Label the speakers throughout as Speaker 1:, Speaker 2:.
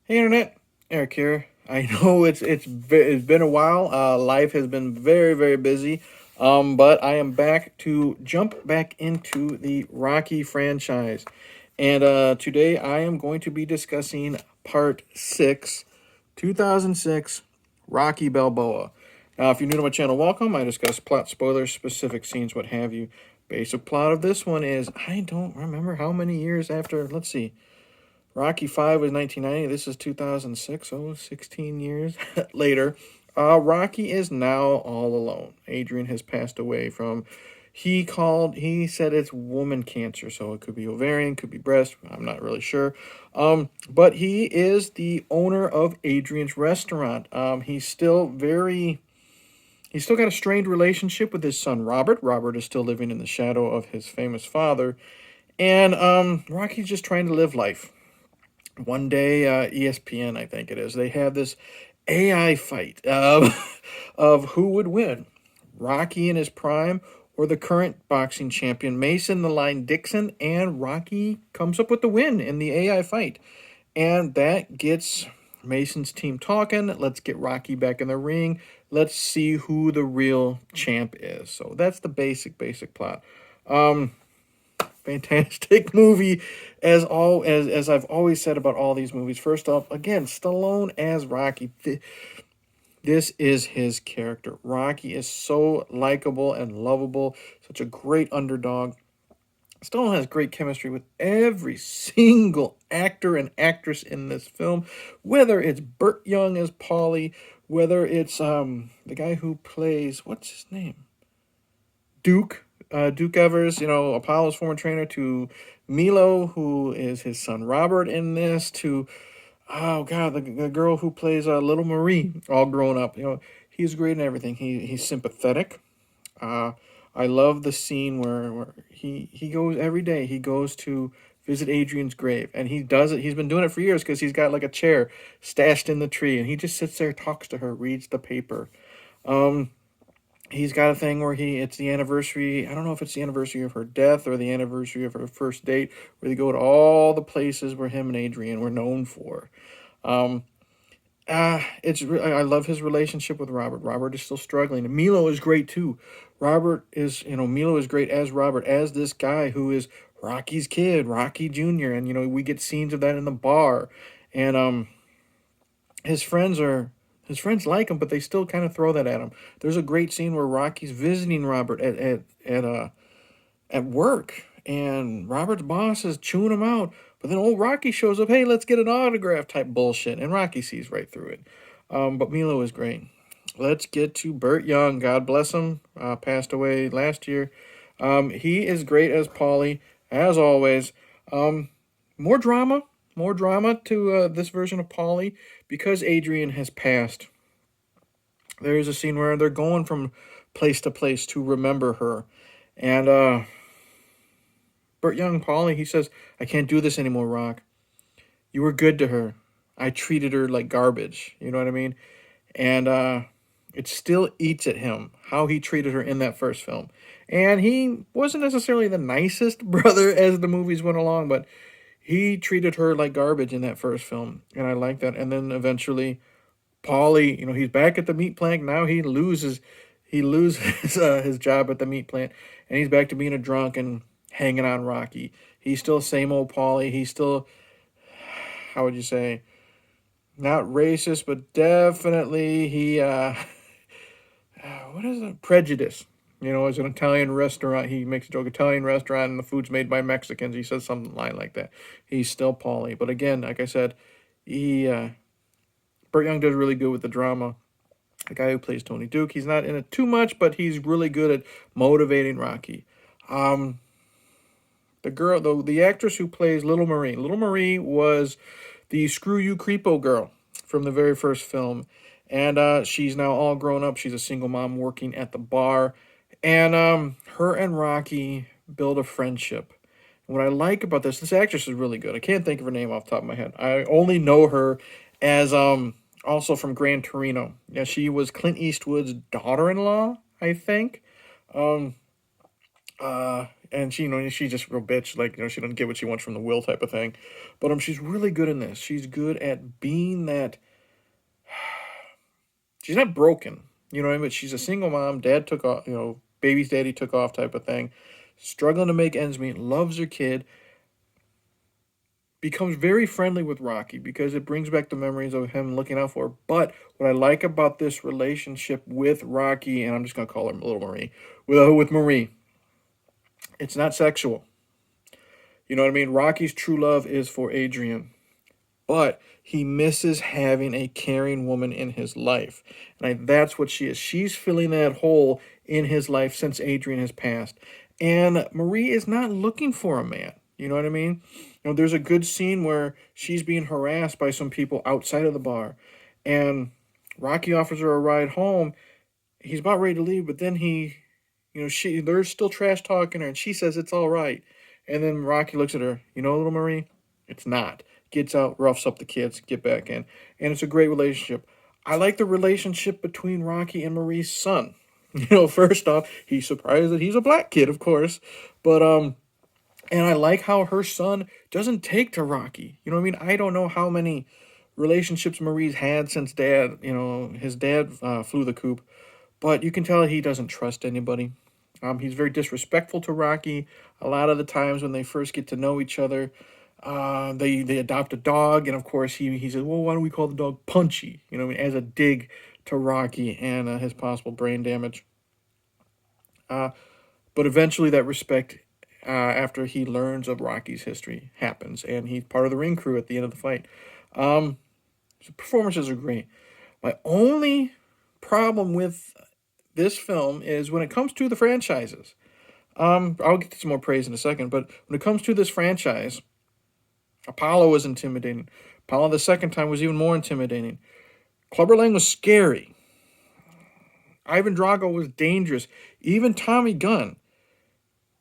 Speaker 1: Hey Internet, Eric here. I know it's been a while. Life has been very busy, but I am back to jump back into the Rocky franchise, and today I am going to be discussing Part 6, 2006, Rocky Balboa. Now, if you're new to my channel, welcome. I discuss plot, spoilers, specific scenes, what have you. Basic plot of this one is I don't remember how many years after. Let's see. Rocky 5 was 1990. This is 2006, so 16 years later. Rocky is now all alone. Adrian has passed away from, he said it's woman cancer, so it could be ovarian, could be breast. I'm not really sure. But he is the owner of Adrian's restaurant. He's still got a strained relationship with his son Robert. Robert is still living in the shadow of his famous father. And Rocky's just trying to live life. One day, ESPN, I think it is, they have this AI fight of who would win, Rocky in his prime or the current boxing champion Mason the Line Dixon, and Rocky comes up with the win in the AI fight. And that gets Mason's team talking. Let's get Rocky back in the ring. Let's see who the real champ is. So that's the basic plot. Fantastic movie, as I've always said about all these movies. First off, again, Stallone as Rocky. This is his character. Rocky is so likable and lovable, such a great underdog. Stallone has great chemistry with every single actor and actress in this film, whether it's Burt Young as Paulie, whether it's the guy who plays, what's his name? Duke Evers, Apollo's former trainer, to Milo, who is his son Robert in this, to, oh God, the girl who plays Little Marie, all grown up. He's great in everything. He's sympathetic. Uh, I love the scene where he goes every day. He goes to visit Adrian's grave, and he does it. He's been doing it for years because he's got like a chair stashed in the tree, and he just sits there, talks to her, reads the paper. He's got a thing where it's the anniversary. I don't know if it's the anniversary of her death or the anniversary of her first date, where they go to all the places where him and Adrian were known for. Um, I love his relationship with Robert. Robert is still struggling. And Milo is great too. Milo is great as Robert, as this guy who is Rocky's kid, Rocky Jr. And we get scenes of that in the bar, and his friends are his friends like him, but they still kind of throw that at him. There's a great scene where Rocky's visiting Robert at work, and Robert's boss is chewing him out. But then old Rocky shows up. Hey, let's get an autograph type bullshit, and Rocky sees right through it. But Milo is great. Let's get to Burt Young. God bless him. Passed away last year. He is great as Paulie, as always. More drama, more drama to this version of Paulie because Adrian has passed. There is a scene where they're going from place to place to remember her, and Burt Young, Paulie, he says, "I can't do this anymore, Rock. You were good to her. I treated her like garbage." You know what I mean? And it still eats at him how he treated her in that first film. And he wasn't necessarily the nicest brother as the movies went along, but he treated her like garbage in that first film, and I like that. And then eventually, Paulie, he's back at the meat plant now. He loses his job at the meat plant, and he's back to being a drunk and hanging on Rocky. He's still same old Paulie. He's still, how would you say, not racist, but definitely he what is it? Prejudice. It's an Italian restaurant. He makes a joke, Italian restaurant, and the food's made by Mexicans. He says something line like that. He's still Paulie. But again, like I said, Burt Young does really good with the drama. The guy who plays Tony Duke, he's not in it too much, but he's really good at motivating Rocky. Um, the actress who plays Little Marie. Little Marie was the Screw You Creepo girl from the very first film. And she's now all grown up. She's a single mom working at the bar. And her and Rocky build a friendship. And what I like about this actress is really good. I can't think of her name off the top of my head. I only know her as also from Gran Torino. Yeah, she was Clint Eastwood's daughter-in-law, I think. Um, and she, she's just a real bitch. Like, she doesn't get what she wants from the will type of thing. But she's really good in this. She's good at being that. She's not broken, you know what I mean? But she's a single mom. Dad took off, baby's daddy took off type of thing. Struggling to make ends meet. Loves her kid. Becomes very friendly with Rocky because it brings back the memories of him looking out for her. But what I like about this relationship with Rocky, and I'm just gonna call her Little Marie, with Marie, it's not sexual. You know what I mean? Rocky's true love is for Adrian, but he misses having a caring woman in his life. That's what she is. She's filling that hole in his life since Adrian has passed. And Marie is not looking for a man. You know what I mean? There's a good scene where she's being harassed by some people outside of the bar. And Rocky offers her a ride home. He's about ready to leave, but then they're still trash talking her, and she says it's all right. And then Rocky looks at her, little Marie, it's not. Gets out, roughs up the kids, get back in. And it's a great relationship. I like the relationship between Rocky and Marie's son. First off, he's surprised that he's a black kid, of course. But and I like how her son doesn't take to Rocky. You know what I mean? I don't know how many relationships Marie's had since his dad flew the coop, but you can tell he doesn't trust anybody. He's very disrespectful to Rocky. A lot of the times when they first get to know each other, they adopt a dog, and of course he says, well, why don't we call the dog Punchy? As a dig to Rocky and his possible brain damage. But eventually that respect, after he learns of Rocky's history, happens, and he's part of the ring crew at the end of the fight. The performances are great. My only problem with this film is when it comes to the franchises. I'll get to some more praise in a second, but when it comes to this franchise, Apollo was intimidating. Apollo the second time was even more intimidating. Clubber Lang was scary. Ivan Drago was dangerous. Even Tommy Gunn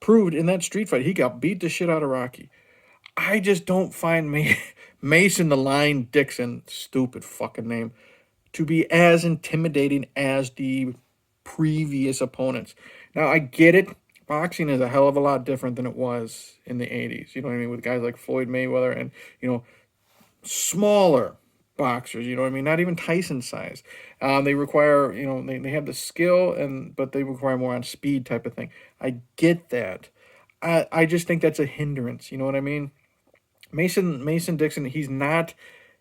Speaker 1: proved in that street fight he got beat the shit out of Rocky. I just don't find Mason the Line Dixon, stupid fucking name, to be as intimidating as the previous opponents. Now, I get it. Boxing is a hell of a lot different than it was in the 80s. You know what I mean? With guys like Floyd Mayweather and, smaller boxers. You know what I mean? Not even Tyson size. They require, they have the skill, but they require more on speed type of thing. I get that. I just think that's a hindrance. You know what I mean? Mason Dixon, he's not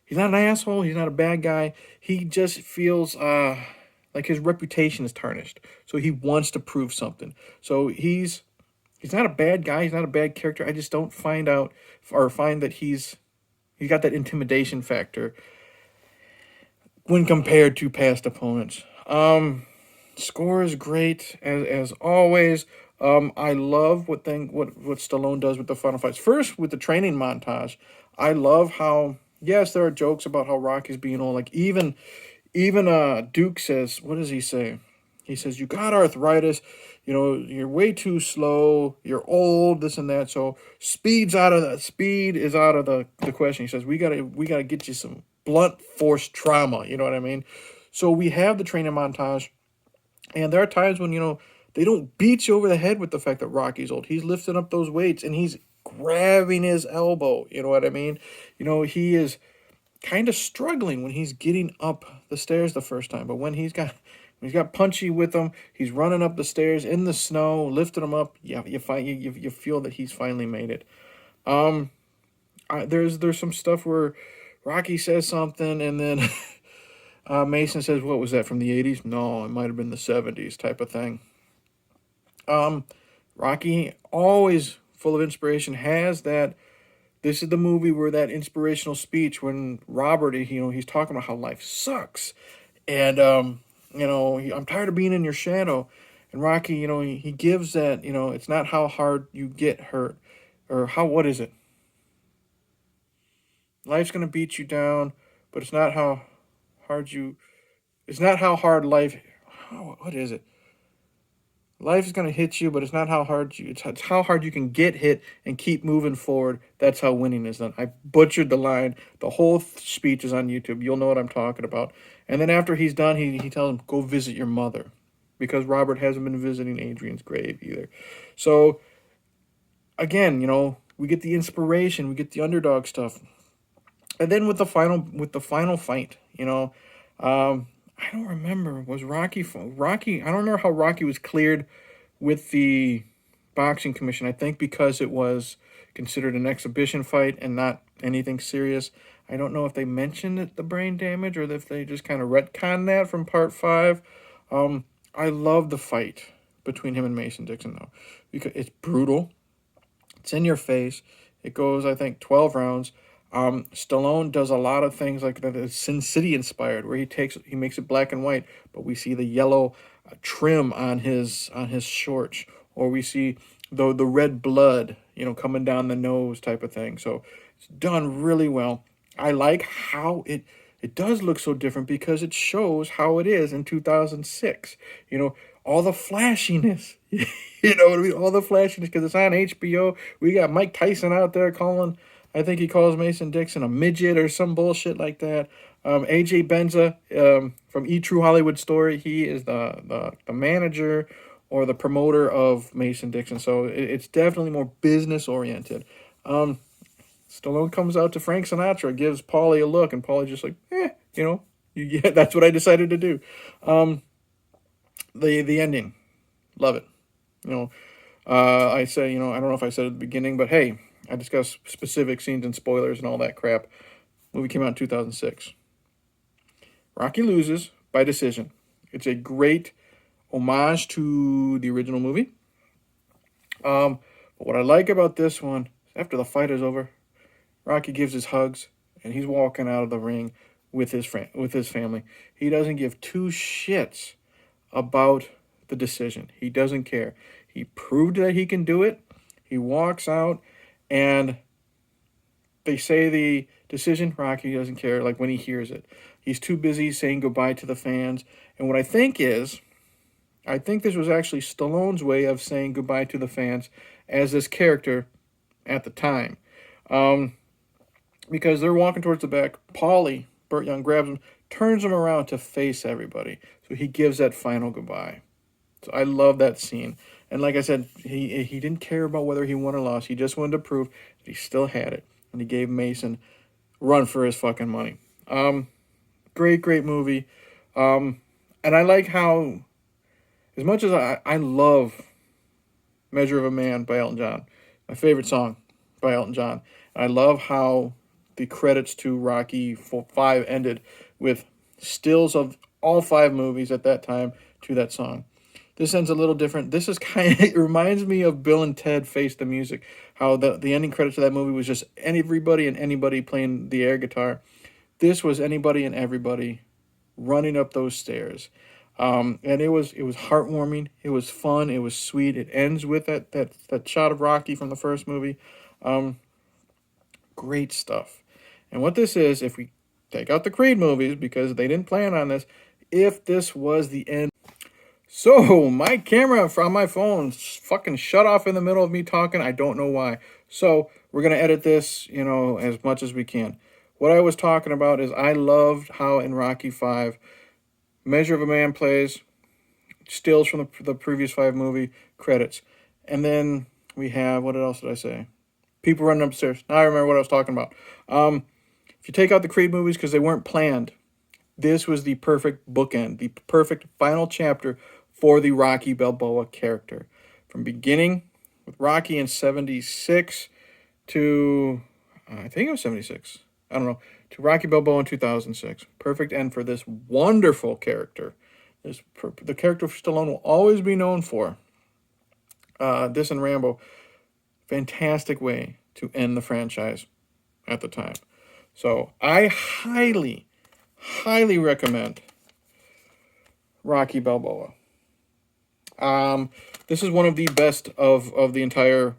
Speaker 1: an asshole. He's not a bad guy. He just feels like his reputation is tarnished. So he wants to prove something. So he's not a bad guy. He's not a bad character. I just don't find that he's got that intimidation factor when compared to past opponents. Score is great as always. I love what Stallone does with the final fights. First, with the training montage, I love how, yes, there are jokes about how Rocky's being old. Like even Duke says, what does he say? He says, "You got arthritis. You're way too slow. You're old. This and that. So speed is out of the question." He says, "We gotta get you some blunt force trauma." You know what I mean? So we have the training montage, and there are times when they don't beat you over the head with the fact that Rocky's old. He's lifting up those weights and he's grabbing his elbow. You know what I mean? He is kind of struggling when he's getting up the stairs the first time, but when he's got Punchy with him, he's running up the stairs in the snow, lifting him up. Yeah, you feel that he's finally made it. There's some stuff where Rocky says something and then Mason says, "What was that, from the 80s?" No, it might have been the 70s type of thing. Rocky, always full of inspiration, has that. This is the movie where that inspirational speech when Robert, he's talking about how life sucks, and I'm tired of being in your shadow, and Rocky, he gives that, it's not how hard you get hurt, or what is it? Life's gonna beat you down, but it's not how hard you, it's not how hard life, what is it? Life is going to hit you, but it's not how hard it's how hard you can get hit and keep moving forward. That's how winning is done. I butchered the line. The whole speech is on YouTube. You'll know what I'm talking about. And then after he's done, he tells him, "Go visit your mother," because Robert hasn't been visiting Adrian's grave either. So again, we get the inspiration, we get the underdog stuff, and then with the final fight, I don't remember, was Rocky. I don't know how Rocky was cleared with the boxing commission. I think because it was considered an exhibition fight and not anything serious. I don't know if they mentioned the brain damage or if they just kind of retconned that from part five. I love the fight between him and Mason Dixon though, because it's brutal. It's in your face. It goes, I think, 12 rounds. Stallone does a lot of things like that is Sin City inspired, where he makes it black and white, but we see the yellow trim on his shorts, or we see the red blood, coming down the nose type of thing. So it's done really well. I like how it does look so different because it shows how it is in 2006. All the flashiness. You know what I mean? All the flashiness because it's on HBO. We got Mike Tyson out there calling, I think he calls Mason Dixon a midget or some bullshit like that. AJ Benza from E True Hollywood Story, he is the manager or the promoter of Mason Dixon. So it's definitely more business oriented. Stallone comes out to Frank Sinatra, gives Paulie a look, and Paulie's just like, yeah, that's what I decided to do. The ending, love it. You know, I say, I don't know if I said at the beginning, but hey, I discuss specific scenes and spoilers and all that crap. Movie came out in 2006. Rocky loses by decision. It's a great homage to the original movie. But what I like about this one, after the fight is over, Rocky gives his hugs and he's walking out of the ring with his family. He doesn't give two shits about the decision. He doesn't care. He proved that he can do it. He walks out and they say the decision. Rocky doesn't care, like when he hears it. He's too busy saying goodbye to the fans. And what I think this was actually Stallone's way of saying goodbye to the fans as this character at the time. Because they're walking towards the back. Paulie, Burt Young, grabs him, turns him around to face everybody. So he gives that final goodbye. So I love that scene. And like I said, he didn't care about whether he won or lost. He just wanted to prove that he still had it. And he gave Mason a run for his fucking money. Great movie. And I like how, as much as I love Measure of a Man by Elton John, my favorite song by Elton John, I love how the credits to Rocky 5 ended with stills of all 5 movies at that time to that song. This ends a little different. This is it reminds me of Bill and Ted Face the Music, how the ending credits of that movie was just everybody and anybody playing the air guitar. This was anybody and everybody running up those stairs. And it was heartwarming. It was fun. It was sweet. It ends with that shot of Rocky from the first movie. Great stuff. And what this is, if we take out the Creed movies, because they didn't plan on this, if this was the end. So, my camera from my phone fucking shut off in the middle of me talking. I don't know why. So, we're going to edit this, as much as we can. What I was talking about is I loved how in Rocky 5, Measure of a Man plays, stills from the previous 5 movie credits. And then we have, what else did I say? People running upstairs. Now I remember what I was talking about. If you take out the Creed movies because they weren't planned, this was the perfect bookend, the perfect final chapter for the Rocky Balboa character. From beginning with Rocky in 76 to, I think it was 76. I don't know. To Rocky Balboa in 2006. Perfect end for this wonderful character. The character Stallone will always be known for. This and Rambo. Fantastic way to end the franchise at the time. So I highly recommend Rocky Balboa. This is one of the best of the entire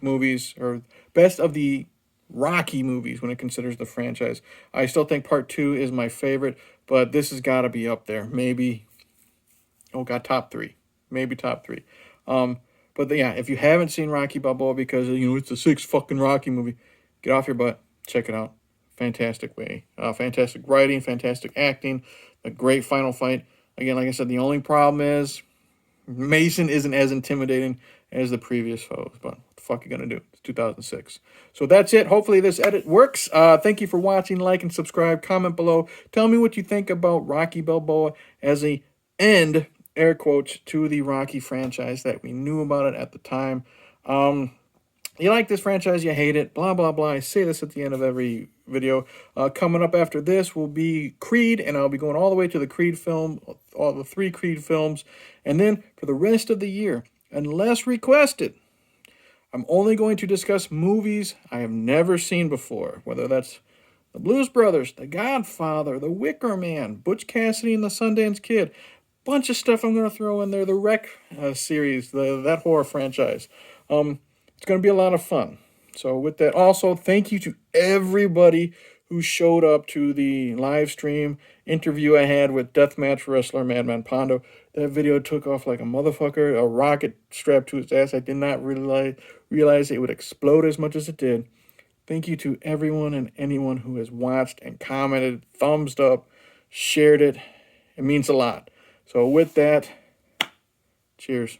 Speaker 1: movies, or best of the Rocky movies when it considers the franchise. I still think part 2 is my favorite, but this has got to be up there. Maybe, top 3. Maybe top 3. But yeah, if you haven't seen Rocky Balboa because it's the 6th fucking Rocky movie, get off your butt, check it out. Fantastic way, fantastic writing, fantastic acting, a great final fight. Again, like I said, the only problem is Mason isn't as intimidating as the previous foes. But what the fuck you gonna do? It's 2006. So that's it. Hopefully this edit works. Thank you for watching. Like and subscribe. Comment below. Tell me what you think about Rocky Balboa as a end, air quotes, to the Rocky franchise that we knew about it at the time. You like this franchise, you hate it, blah, blah, blah. I say this at the end of every video. Coming up after this will be Creed, and I'll be going all the way to the Creed film, all the 3 Creed films. And then for the rest of the year, unless requested, I'm only going to discuss movies I have never seen before, whether that's The Blues Brothers, The Godfather, The Wicker Man, Butch Cassidy and the Sundance Kid. Bunch of stuff I'm going to throw in there. The Wreck series, that horror franchise. It's going to be a lot of fun. So with that, also, thank you to everybody who showed up to the live stream interview I had with deathmatch wrestler Madman Pondo. That video took off like a motherfucker, a rocket strapped to his ass. I did not realize it would explode as much as it did. Thank you to everyone and anyone who has watched and commented, thumbs up, shared it. It means a lot. So with that, cheers.